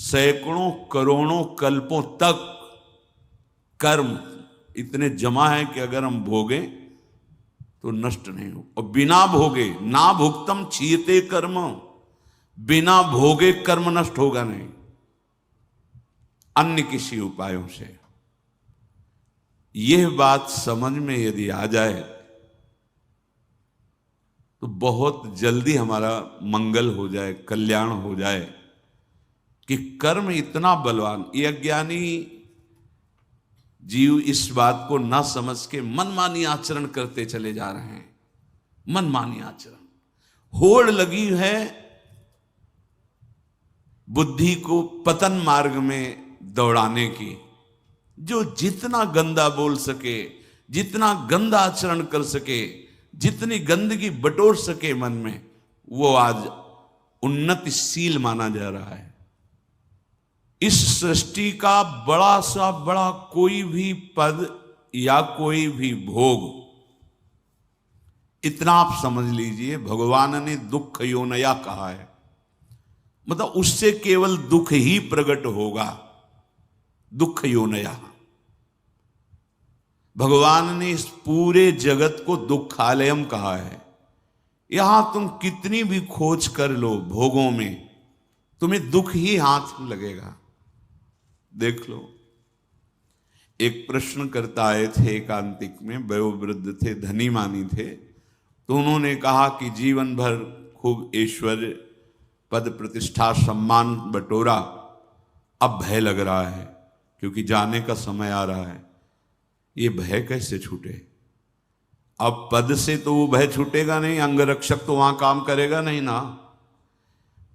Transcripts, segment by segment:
सैकड़ों करोड़ों कल्पों तक कर्म इतने जमा है कि अगर हम भोगें तो नष्ट नहीं हो। और बिना भोगे ना भुक्तम क्षीयते कर्म, बिना भोगे कर्म नष्ट होगा नहीं अन्य किसी उपायों से। यह बात समझ में यदि आ जाए तो बहुत जल्दी हमारा मंगल हो जाए, कल्याण हो जाए कि कर्म इतना बलवान। ये अज्ञानी जीव इस बात को ना समझ के मनमानी आचरण करते चले जा रहे हैं। मनमानी आचरण, होड़ लगी है बुद्धि को पतन मार्ग में दौड़ाने की। जो जितना गंदा बोल सके, जितना गंदा आचरण कर सके, जितनी गंदगी बटोर सके मन में, वो आज उन्नतिशील माना जा रहा है। इस सृष्टि का बड़ा सा बड़ा कोई भी पद या कोई भी भोग, इतना आप समझ लीजिए, भगवान ने दुख योनया कहा है, मतलब उससे केवल दुख ही प्रकट होगा। दुख योनया, भगवान ने इस पूरे जगत को दुखालयम कहा है। यहां तुम कितनी भी खोज कर लो भोगों में, तुम्हें दुख ही हाथ में लगेगा। देख लो, एक प्रश्नकर्ता आए थे एकांतिक में, वयोवृद्ध थे, धनी मानी थे, तो उन्होंने कहा कि जीवन भर खूब ऐश्वर्य, पद, प्रतिष्ठा, सम्मान बटोरा, अब भय लग रहा है क्योंकि जाने का समय आ रहा है। ये भय कैसे छूटे? अब पद से तो वो भय छूटेगा नहीं, अंगरक्षक तो वहां काम करेगा नहीं ना।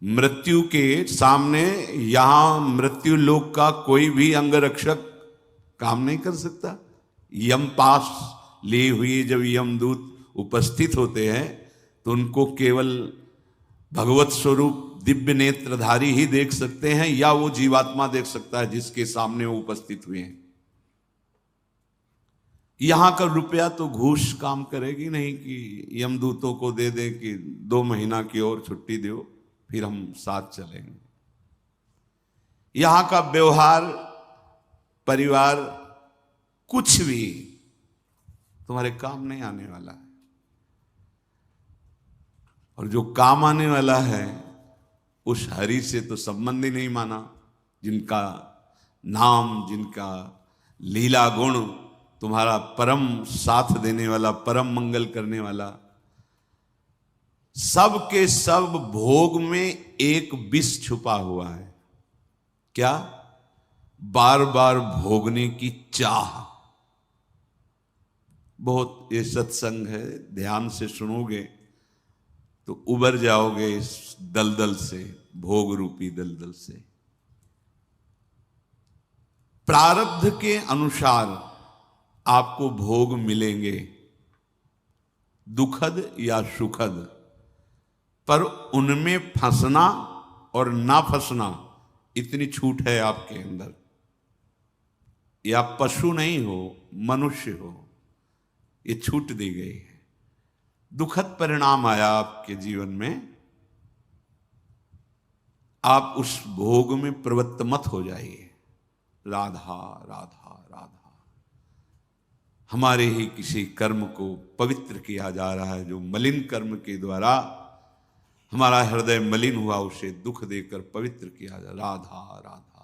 मृत्यु के सामने यहां मृत्यु लोक का कोई भी अंगरक्षक काम नहीं कर सकता। यम पास लिए हुए जब यमदूत उपस्थित होते हैं तो उनको केवल भगवत स्वरूप दिव्य नेत्रधारी ही देख सकते हैं, या वो जीवात्मा देख सकता है जिसके सामने वो उपस्थित हुए हैं। यहां का रुपया तो घूस काम करेगी नहीं कि यमदूतों को दे दे कि 2 महीना की और छुट्टी दो फिर हम साथ चलेंगे। यहां का व्यवहार, परिवार, कुछ भी तुम्हारे काम नहीं आने वाला है। और जो काम आने वाला है उस हरि से तो संबंध ही नहीं माना, जिनका नाम, जिनका लीला गुण तुम्हारा परम साथ देने वाला, परम मंगल करने वाला। सब के सब भोग में एक विष छुपा हुआ है। क्या? बार बार भोगने की चाह। बहुत ये सत्संग है, ध्यान से सुनोगे तो उबर जाओगे इस दलदल से, भोग रूपी दलदल से। प्रारब्ध के अनुसार आपको भोग मिलेंगे, दुखद या सुखद, पर उनमें फंसना और ना फंसना इतनी छूट है आपके अंदर। या पशु नहीं हो, मनुष्य हो, ये छूट दी गई है। दुखद परिणाम आया आपके जीवन में, आप उस भोग में प्रवृत्त मत हो जाइए। राधा राधा राधा। हमारे ही किसी कर्म को पवित्र किया जा रहा है, जो मलिन कर्म के द्वारा हमारा हृदय मलिन हुआ उसे दुख देकर पवित्र किया जा। राधा राधा।